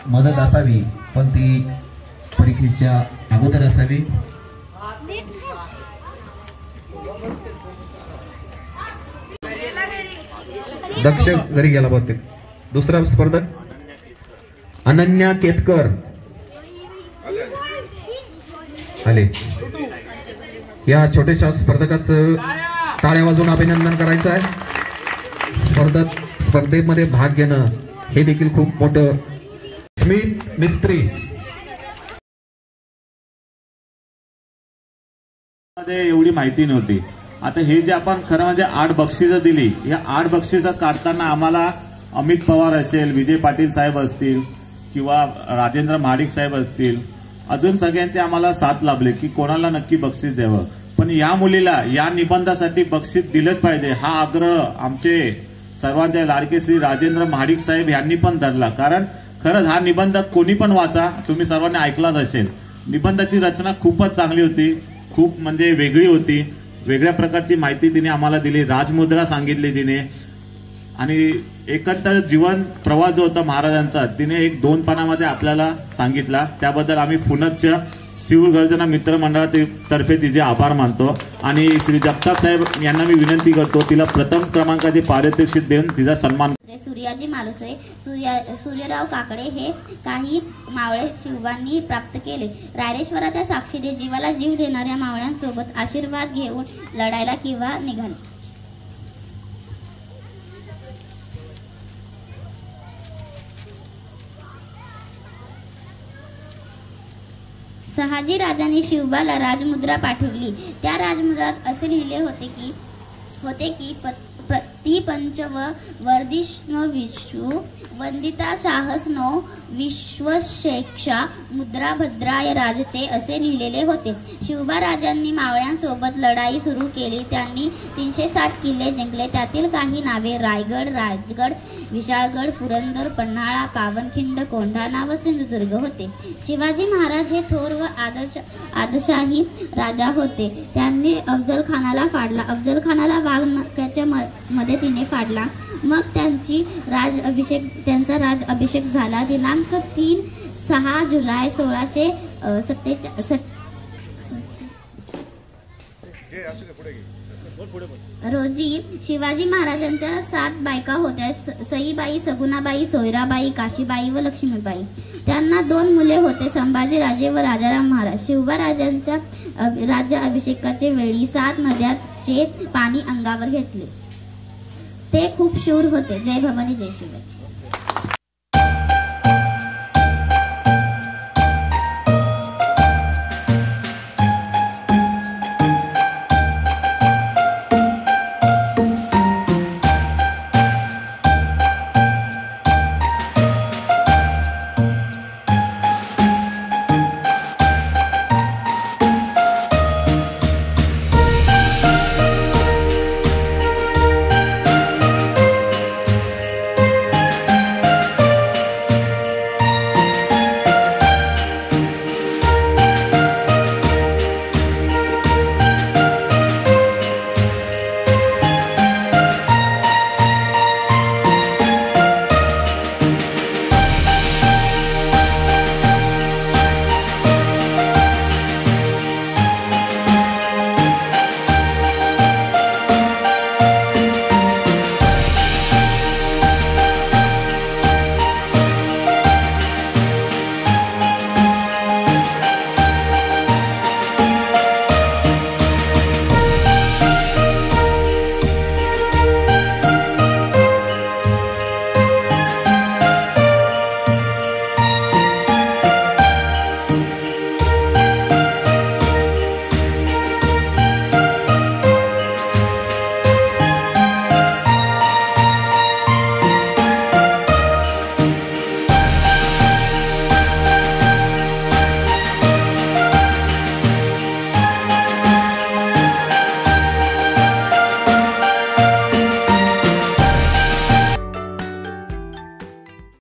मदत असावी, पण ती परीक्षेच्या अगोदर असावी. दक्ष घरी गेला बहुतेक. दुसरा स्पर्धक अनन्या केतकर आले. या छोट्याशा स्पर्धकाचं टाळ्या वाजवून अभिनंदन करायचं आहे. स्पर्धेमध्ये भाग घेणं हे देखील खूप मोठं. स्मित मिस्त्री मध्ये एवढी माहिती नव्हती. आता हे जे आपण खरं म्हणजे 8 बक्षिसं दिली, या 8 बक्षिसं काढताना आम्हाला अमित पवार असेल, विजय पाटील साहेब असतील किंवा राजेंद्र महाडिक साहेब असतील, अजून सगळ्यांचे आम्हाला साथ लाभले की कोणाला नक्की बक्षीस द्यावं. पण या मुलीला या निबंधासाठी बक्षीस दिलंच पाहिजे हा आग्रह आमचे सर्वांचे लाडके श्री राजेंद्र महाडिक साहेब यांनी पण धरला. कारण खरंच हा निबंध कोणी पण वाचा, तुम्ही सर्वांनी ऐकलाच असेल. निबंधाची रचना खूपच चांगली होती, खूप म्हणजे वेगळी होती. वेगळ्या प्रकारची माहिती तिने आम्हाला दिली, राजमुद्रा सांगितली तिने, आणि एकंदर जीवन प्रवास जो होता महाराजांचा तिने 1-2 पानामध्ये आपल्याला सांगितला. त्याबद्दल आम्ही पुनश्च शिवगर्जना मित्र मंडळातर्फे तिचे आभार मानतो. आणि श्री जगताप साहेब यांना मी विनंती करतो तिला प्रथम क्रमांकाचे पारितोषिक देऊन तिचा सन्मान. सूर्याजी मालुसरे, सूर्यराव काकडे हे काही मावळे शिवबांनी प्राप्त केले. रायरेश्वराच्या साक्षीने जीवाला जीव देणाऱ्या मावळ्यांसोबत आशीर्वाद घेऊन लढायला किंवा निघाले. शहाजी राजांनी शिवबाला राजमुद्रा पाठवली. त्या राजमुद्रात असे लिहिले होते की प्रति पंचव वर्धिष्णो विष्णु वंदिता साहसनो विश्वशेक्षा मुद्रा भद्राय राजते असे लिहिलेले होते. शिवबा राजांनी मावळ्यांसोबत लढाई सुरू केली. त्यांनी 360 किल्ले जिंकले. त्यातील काही नावे रायगड, राजगड, विशाळगड, पुरंदर, पन्हाळा, पावनखिंड, कोंढाणा व सिंधुदुर्ग होते. शिवाजी महाराज हे थोर व आदशाही राजा होते. त्यांनी अफजल खानाला वाघनख्याच्या मदतीने फाडला. मग त्यांचा राज अभिषेक झाला. दिनांक 3-6 जुलै 1647 रोजी शिवाजी महाराजांच्या 7 बायका होत्या. सईबाई, सगुणाबाई, सोयराबाई, काशीबाई व लक्ष्मीबाई. त्यांना 2 मुले होते, संभाजीराजे व राजाराम महाराज. शिवबा राजांच्या राज्य अभिषेकाचे वेळी 7 नद्यांचे पाणी अंगावर घेतले. ते खूप शूर होते. जय भवानी, जय शिवाजी.